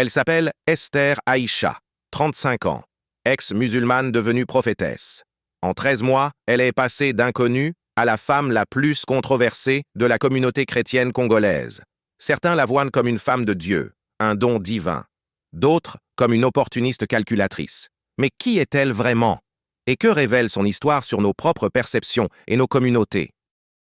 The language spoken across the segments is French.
Elle s'appelle Esther Aïcha, 35 ans, ex-musulmane devenue prophétesse. En 13 mois, elle est passée d'inconnue à la femme la plus controversée de la communauté chrétienne congolaise. Certains la voient comme une femme de Dieu, un don divin. D'autres comme une opportuniste calculatrice. Mais qui est-elle vraiment? Et que révèle son histoire sur nos propres perceptions et nos communautés?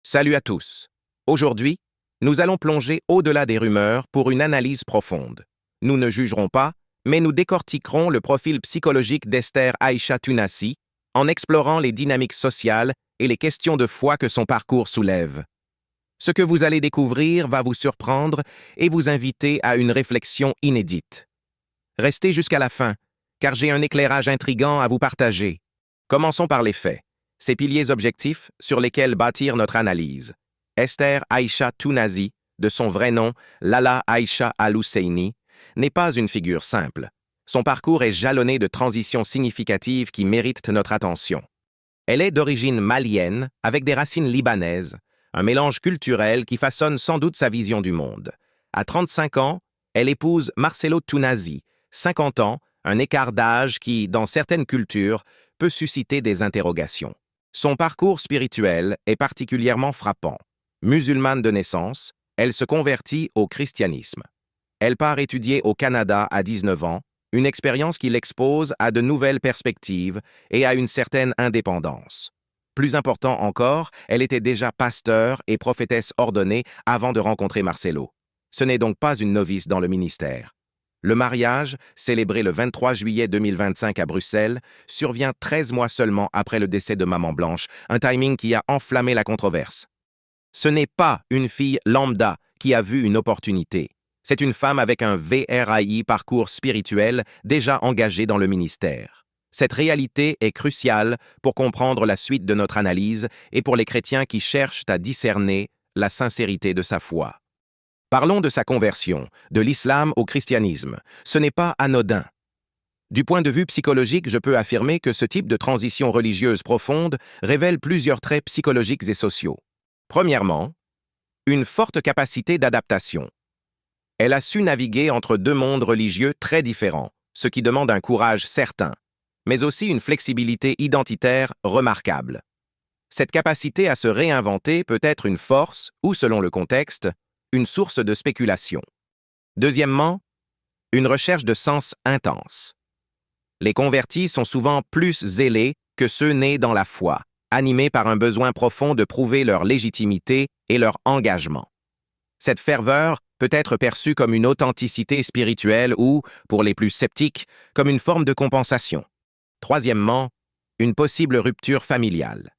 Salut à tous. Aujourd'hui, nous allons plonger au-delà des rumeurs pour une analyse profonde. Nous ne jugerons pas, mais nous décortiquerons le profil psychologique d'Esther Aïcha Tunasi en explorant les dynamiques sociales et les questions de foi que son parcours soulève. Ce que vous allez découvrir va vous surprendre et vous inviter à une réflexion inédite. Restez jusqu'à la fin, car j'ai un éclairage intrigant à vous partager. Commençons par les faits, ces piliers objectifs sur lesquels bâtir notre analyse. Esther Aïcha Tunasi, de son vrai nom, Lala Aïcha Al-Husseini, n'est pas une figure simple. Son parcours est jalonné de transitions significatives qui méritent notre attention. Elle est d'origine malienne, avec des racines libanaises, un mélange culturel qui façonne sans doute sa vision du monde. À 35 ans, elle épouse Marcelo Tunasi, 50 ans, un écart d'âge qui, dans certaines cultures, peut susciter des interrogations. Son parcours spirituel est particulièrement frappant. Musulmane de naissance, elle se convertit au christianisme. Elle part étudier au Canada à 19 ans, une expérience qui l'expose à de nouvelles perspectives et à une certaine indépendance. Plus important encore, elle était déjà pasteur et prophétesse ordonnée avant de rencontrer Marcelo. Ce n'est donc pas une novice dans le ministère. Le mariage, célébré le 23 juillet 2025 à Bruxelles, survient 13 mois seulement après le décès de Maman Blanche, un timing qui a enflammé la controverse. Ce n'est pas une fille lambda qui a vu une opportunité. C'est une femme avec un VRAI parcours spirituel déjà engagé dans le ministère. Cette réalité est cruciale pour comprendre la suite de notre analyse et pour les chrétiens qui cherchent à discerner la sincérité de sa foi. Parlons de sa conversion, de l'islam au christianisme. Ce n'est pas anodin. Du point de vue psychologique, je peux affirmer que ce type de transition religieuse profonde révèle plusieurs traits psychologiques et sociaux. Premièrement, une forte capacité d'adaptation. Elle a su naviguer entre deux mondes religieux très différents, ce qui demande un courage certain, mais aussi une flexibilité identitaire remarquable. Cette capacité à se réinventer peut être une force ou, selon le contexte, une source de spéculation. Deuxièmement, une recherche de sens intense. Les convertis sont souvent plus zélés que ceux nés dans la foi, animés par un besoin profond de prouver leur légitimité et leur engagement. Cette ferveur peut être perçue comme une authenticité spirituelle ou, pour les plus sceptiques, comme une forme de compensation. Troisièmement, une possible rupture familiale.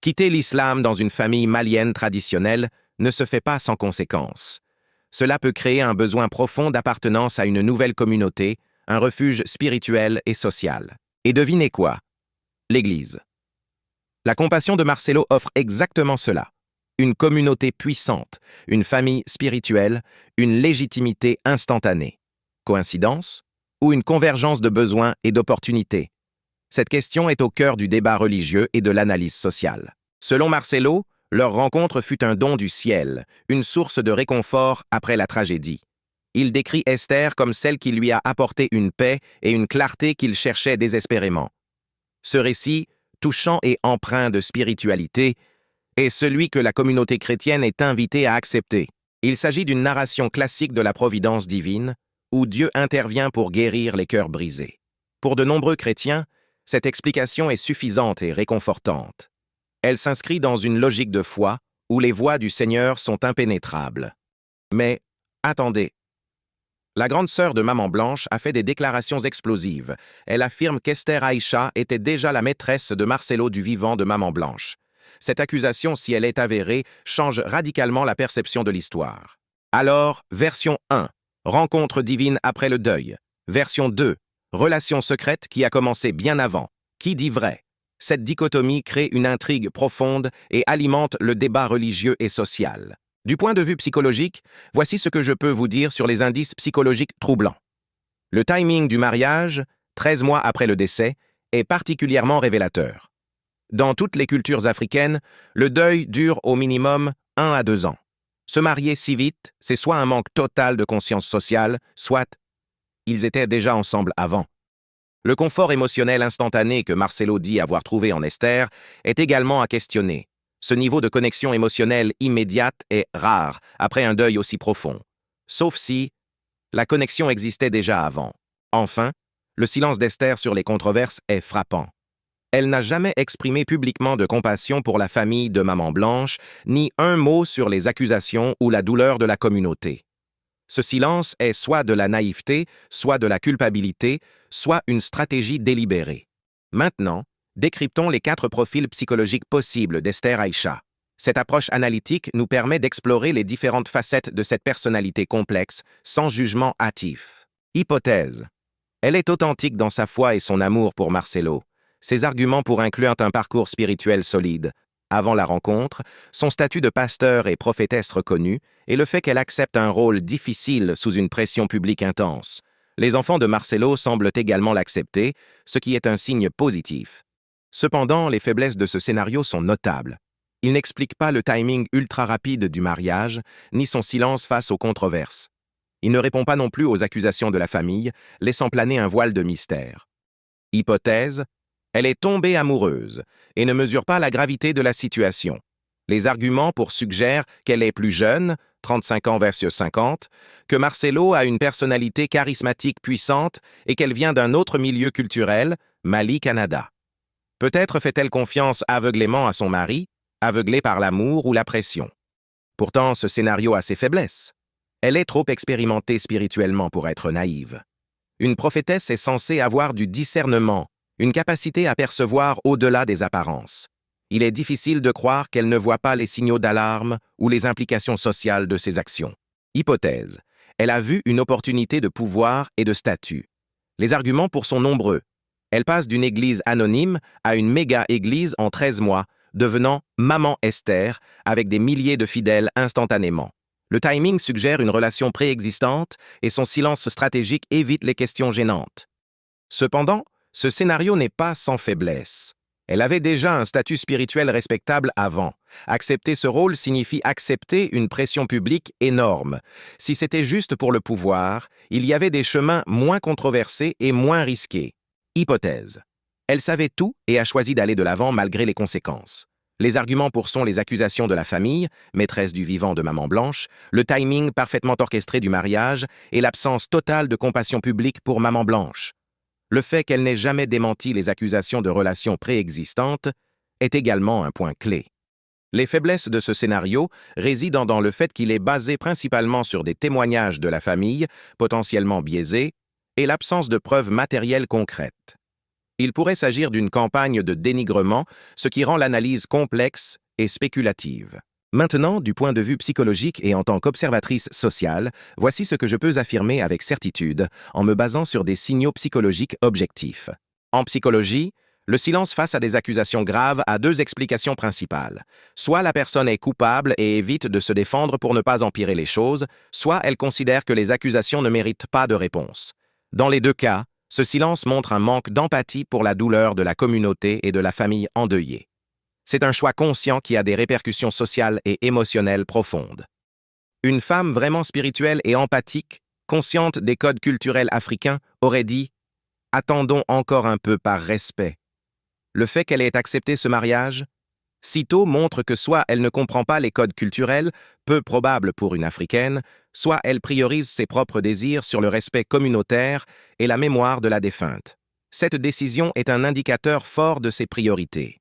Quitter l'islam dans une famille malienne traditionnelle ne se fait pas sans conséquences. Cela peut créer un besoin profond d'appartenance à une nouvelle communauté, un refuge spirituel et social. Et devinez quoi? L'Église. La compassion de Marcelo offre exactement cela. Une communauté puissante, une famille spirituelle, une légitimité instantanée. Coïncidence? Ou une convergence de besoins et d'opportunités? Cette question est au cœur du débat religieux et de l'analyse sociale. Selon Marcelo, leur rencontre fut un don du ciel, une source de réconfort après la tragédie. Il décrit Esther comme celle qui lui a apporté une paix et une clarté qu'il cherchait désespérément. Ce récit, touchant et empreint de spiritualité, est celui que la communauté chrétienne est invitée à accepter. Il s'agit d'une narration classique de la providence divine, où Dieu intervient pour guérir les cœurs brisés. Pour de nombreux chrétiens, cette explication est suffisante et réconfortante. Elle s'inscrit dans une logique de foi où les voies du Seigneur sont impénétrables. Mais, attendez. La grande sœur de Maman Blanche a fait des déclarations explosives. Elle affirme qu'Esther Aïcha était déjà la maîtresse de Marcelo du vivant de Maman Blanche. Cette accusation, si elle est avérée, change radicalement la perception de l'histoire. Alors, version 1, rencontre divine après le deuil. Version 2, relation secrète qui a commencé bien avant. Qui dit vrai? Cette dichotomie crée une intrigue profonde et alimente le débat religieux et social. Du point de vue psychologique, voici ce que je peux vous dire sur les indices psychologiques troublants. Le timing du mariage, 13 mois après le décès, est particulièrement révélateur. Dans toutes les cultures africaines, le deuil dure au minimum 1 à 2 ans. Se marier si vite, c'est soit un manque total de conscience sociale, soit ils étaient déjà ensemble avant. Le confort émotionnel instantané que Marcelo dit avoir trouvé en Esther est également à questionner. Ce niveau de connexion émotionnelle immédiate est rare après un deuil aussi profond. Sauf si la connexion existait déjà avant. Enfin, le silence d'Esther sur les controverses est frappant. Elle n'a jamais exprimé publiquement de compassion pour la famille de Maman Blanche, ni un mot sur les accusations ou la douleur de la communauté. Ce silence est soit de la naïveté, soit de la culpabilité, soit une stratégie délibérée. Maintenant, décryptons les 4 profils psychologiques possibles d'Esther Aïcha. Cette approche analytique nous permet d'explorer les différentes facettes de cette personnalité complexe, sans jugement hâtif. Hypothèse. Elle est authentique dans sa foi et son amour pour Marcelo. Ses arguments pour inclure un parcours spirituel solide. Avant la rencontre, son statut de pasteur et prophétesse reconnue, et le fait qu'elle accepte un rôle difficile sous une pression publique intense. Les enfants de Marcelo semblent également l'accepter, ce qui est un signe positif. Cependant, les faiblesses de ce scénario sont notables. Il n'explique pas le timing ultra rapide du mariage, ni son silence face aux controverses. Il ne répond pas non plus aux accusations de la famille, laissant planer un voile de mystère. Hypothèse. Elle est tombée amoureuse et ne mesure pas la gravité de la situation. Les arguments suggèrent qu'elle est plus jeune, 35 ans versus 50, que Marcelo a une personnalité charismatique puissante et qu'elle vient d'un autre milieu culturel, Mali, Canada. Peut-être fait-elle confiance aveuglément à son mari, aveuglée par l'amour ou la pression. Pourtant, ce scénario a ses faiblesses. Elle est trop expérimentée spirituellement pour être naïve. Une prophétesse est censée avoir du discernement, une capacité à percevoir au-delà des apparences. Il est difficile de croire qu'elle ne voit pas les signaux d'alarme ou les implications sociales de ses actions. Hypothèse. Elle a vu une opportunité de pouvoir et de statut. Les arguments sont nombreux. Elle passe d'une église anonyme à une méga-église en 13 mois, devenant Maman Esther avec des milliers de fidèles instantanément. Le timing suggère une relation préexistante et son silence stratégique évite les questions gênantes. Cependant, ce scénario n'est pas sans faiblesse. Elle avait déjà un statut spirituel respectable avant. Accepter ce rôle signifie accepter une pression publique énorme. Si c'était juste pour le pouvoir, il y avait des chemins moins controversés et moins risqués. Hypothèse. Elle savait tout et a choisi d'aller de l'avant malgré les conséquences. Les arguments sont les accusations de la famille, maîtresse du vivant de Maman Blanche, le timing parfaitement orchestré du mariage et l'absence totale de compassion publique pour Maman Blanche. Le fait qu'elle n'ait jamais démenti les accusations de relations préexistantes est également un point clé. Les faiblesses de ce scénario résident dans le fait qu'il est basé principalement sur des témoignages de la famille, potentiellement biaisés, et l'absence de preuves matérielles concrètes. Il pourrait s'agir d'une campagne de dénigrement, ce qui rend l'analyse complexe et spéculative. Maintenant, du point de vue psychologique et en tant qu'observatrice sociale, voici ce que je peux affirmer avec certitude en me basant sur des signaux psychologiques objectifs. En psychologie, le silence face à des accusations graves a 2 explications principales. Soit la personne est coupable et évite de se défendre pour ne pas empirer les choses, soit elle considère que les accusations ne méritent pas de réponse. Dans les 2 cas, ce silence montre un manque d'empathie pour la douleur de la communauté et de la famille endeuillée. C'est un choix conscient qui a des répercussions sociales et émotionnelles profondes. Une femme vraiment spirituelle et empathique, consciente des codes culturels africains, aurait dit « Attendons encore un peu par respect ». Le fait qu'elle ait accepté ce mariage, sitôt montre que soit elle ne comprend pas les codes culturels, peu probables pour une Africaine, soit elle priorise ses propres désirs sur le respect communautaire et la mémoire de la défunte. Cette décision est un indicateur fort de ses priorités.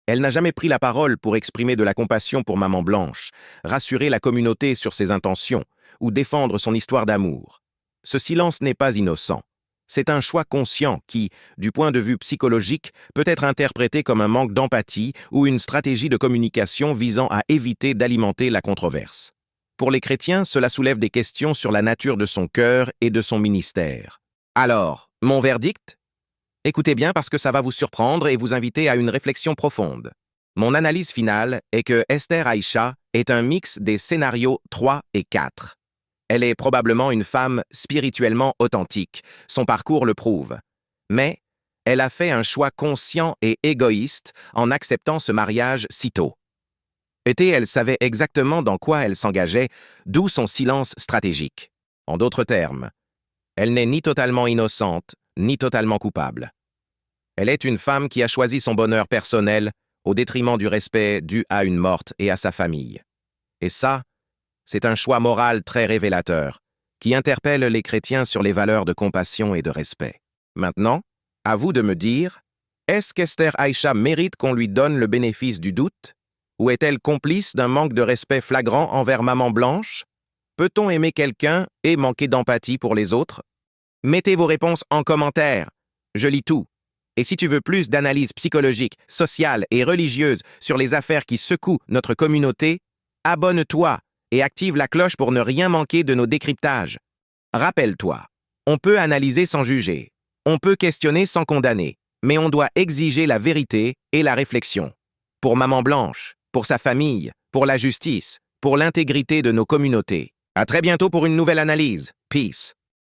Elle n'a jamais pris la parole pour exprimer de la compassion pour Maman Blanche, rassurer la communauté sur ses intentions ou défendre son histoire d'amour. Ce silence n'est pas innocent. C'est un choix conscient qui, du point de vue psychologique, peut être interprété comme un manque d'empathie ou une stratégie de communication visant à éviter d'alimenter la controverse. Pour les chrétiens, cela soulève des questions sur la nature de son cœur et de son ministère. Alors, mon verdict ? Écoutez bien parce que ça va vous surprendre et vous inviter à une réflexion profonde. Mon analyse finale est que Esther Aïcha est un mix des scénarios 3 et 4. Elle est probablement une femme spirituellement authentique, son parcours le prouve. Mais elle a fait un choix conscient et égoïste en acceptant ce mariage si tôt. Elle savait exactement dans quoi elle s'engageait, d'où son silence stratégique. En d'autres termes, Elle n'est ni totalement innocente, ni totalement coupable. Elle est une femme qui a choisi son bonheur personnel au détriment du respect dû à une morte et à sa famille. Et ça, c'est un choix moral très révélateur, qui interpelle les chrétiens sur les valeurs de compassion et de respect. Maintenant, à vous de me dire, est-ce qu'Esther Aïcha mérite qu'on lui donne le bénéfice du doute? Ou est-elle complice d'un manque de respect flagrant envers Maman Blanche? Peut-on aimer quelqu'un et manquer d'empathie pour les autres? Mettez vos réponses en commentaire. Je lis tout. Et si tu veux plus d'analyse psychologique, sociale et religieuse sur les affaires qui secouent notre communauté, abonne-toi et active la cloche pour ne rien manquer de nos décryptages. Rappelle-toi, on peut analyser sans juger, on peut questionner sans condamner, mais on doit exiger la vérité et la réflexion. Pour Maman Blanche, pour sa famille, pour la justice, pour l'intégrité de nos communautés. À très bientôt pour une nouvelle analyse. Peace.